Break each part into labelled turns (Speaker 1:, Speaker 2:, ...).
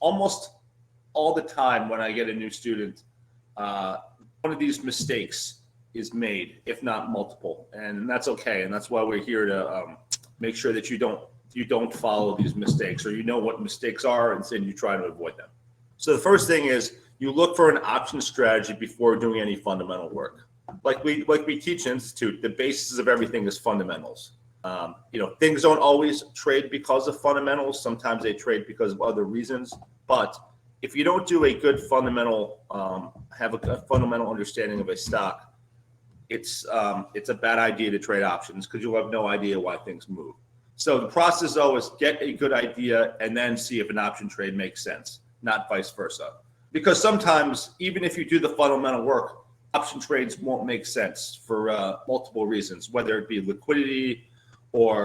Speaker 1: almost all the time when I get a new student, one of these mistakes is made, if not multiple, and that's okay. And that's why we're here to make sure that you don't follow these mistakes, or you know what mistakes are, and then you try to avoid them. So the first thing is you look for an option strategy before doing any fundamental work. Like we teach in Institute, the basis of everything is fundamentals. Things don't always trade because of fundamentals. Sometimes they trade because of other reasons. But if you don't do a good fundamental, have a fundamental understanding of a stock, it's a bad idea to trade options because you'll have no idea why things move. So the process though is get a good idea and then see if an option trade makes sense, not vice versa. Because sometimes even if you do the fundamental work, option trades won't make sense for multiple reasons, whether it be liquidity or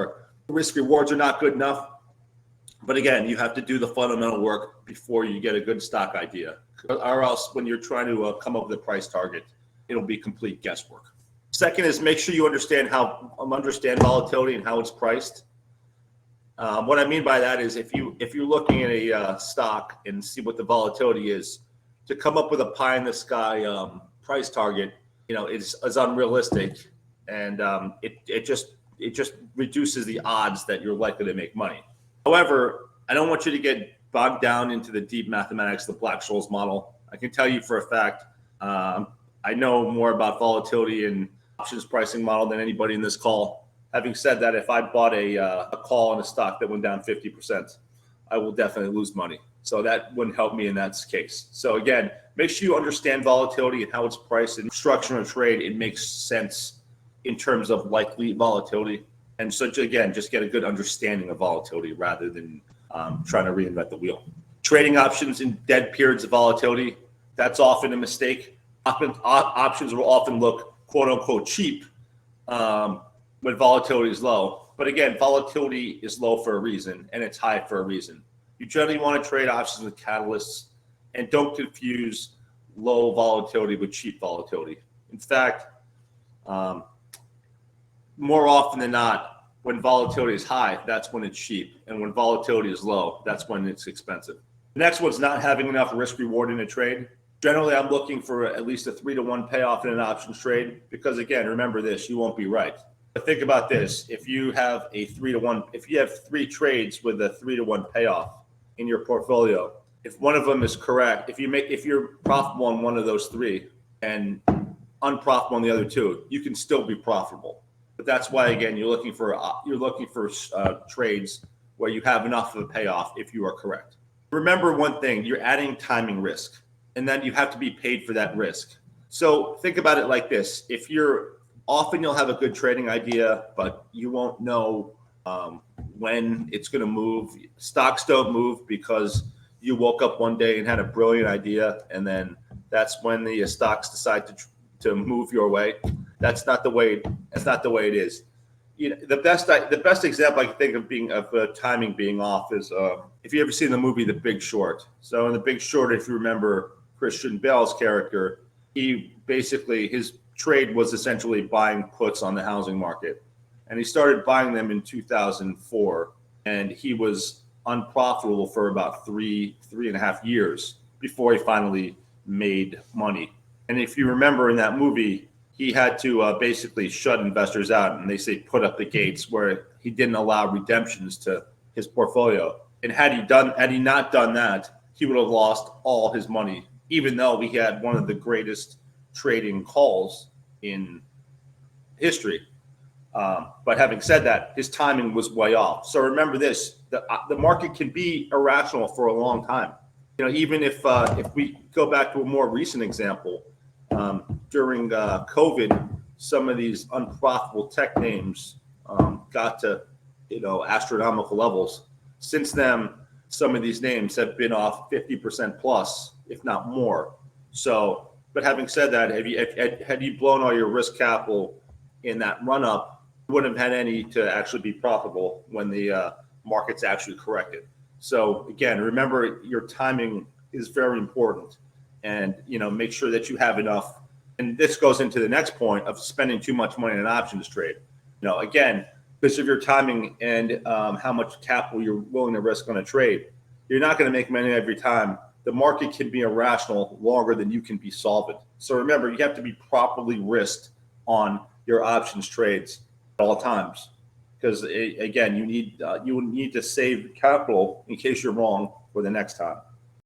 Speaker 1: risk rewards are not good enough. But again, you have to do the fundamental work before you get a good stock idea, or else when you're trying to come up with a price target, it'll be complete guesswork. Second is make sure you understand volatility and how it's priced. What I mean by that is if you're looking at a stock and see what the volatility is, to come up with a pie in the sky price target, is unrealistic, and it just reduces the odds that you're likely to make money. However, I don't want you to get bogged down into the deep mathematics of the Black-Scholes model. I can tell you for a fact, I know more about volatility and options pricing model than anybody in this call. Having said that, if I bought a call on a stock that went down 50%, I will definitely lose money. So that wouldn't help me in that case. So again, make sure you understand volatility and how it's priced and structure a trade. It makes sense in terms of likely volatility. And so again, just get a good understanding of volatility rather than trying to reinvent the wheel. Trading options in dead periods of volatility, that's often a mistake. Options will often look quote unquote cheap when volatility is low. But again, volatility is low for a reason and it's high for a reason. You generally want to trade options with catalysts, and don't confuse low volatility with cheap volatility. In fact, more often than not, when volatility is high, that's when it's cheap. And when volatility is low, that's when it's expensive. The next one's not having enough risk reward in a trade. Generally, I'm looking for at least a 3-to-1 payoff in an options trade because, again, remember this, you won't be right. But think about this. If you have a 3-to-1, if you have 3 trades with a 3-to-1 payoff in your portfolio, if one of them is correct, if you're profitable on one of those 3 and unprofitable on the other 2, you can still be profitable. But that's why, again, you're looking for trades where you have enough of a payoff if you are correct. Remember one thing, you're adding timing risk, and then you have to be paid for that risk. So think about it like this. Often you'll have a good trading idea, but you won't know when it's going to move. Stocks don't move because you woke up one day and had a brilliant idea, and then that's when the stocks decide to move your way. That's not the way it is. The best example I can think of timing being off is if you ever seen the movie The Big Short. So in The Big Short, if you remember Christian Bale's character, his trade was essentially buying puts on the housing market, and he started buying them in 2004, and he was unprofitable for about three and a half years before he finally made money. And if you remember in that movie, he had to basically shut investors out, and they say put up the gates, where he didn't allow redemptions to his portfolio. And had he not done that, he would have lost all his money, even though he had one of the greatest trading calls in history. But having said that, his timing was way off. So remember this: the market can be irrational for a long time. Even if we go back to a more recent example. During COVID, some of these unprofitable tech names got to astronomical levels. Since then, some of these names have been off 50% plus, if not more. So, but having said that, had you blown all your risk capital in that run up, you wouldn't have had any to actually be profitable when the market's actually corrected. So again, remember your timing is very important. And make sure that you have enough. And this goes into the next point of spending too much money in an options trade. Again, because of your timing and how much capital you're willing to risk on a trade, you're not going to make money every time. The market can be irrational longer than you can be solvent. So remember, you have to be properly risked on your options trades at all times, because again, you need to save capital in case you're wrong for the next time.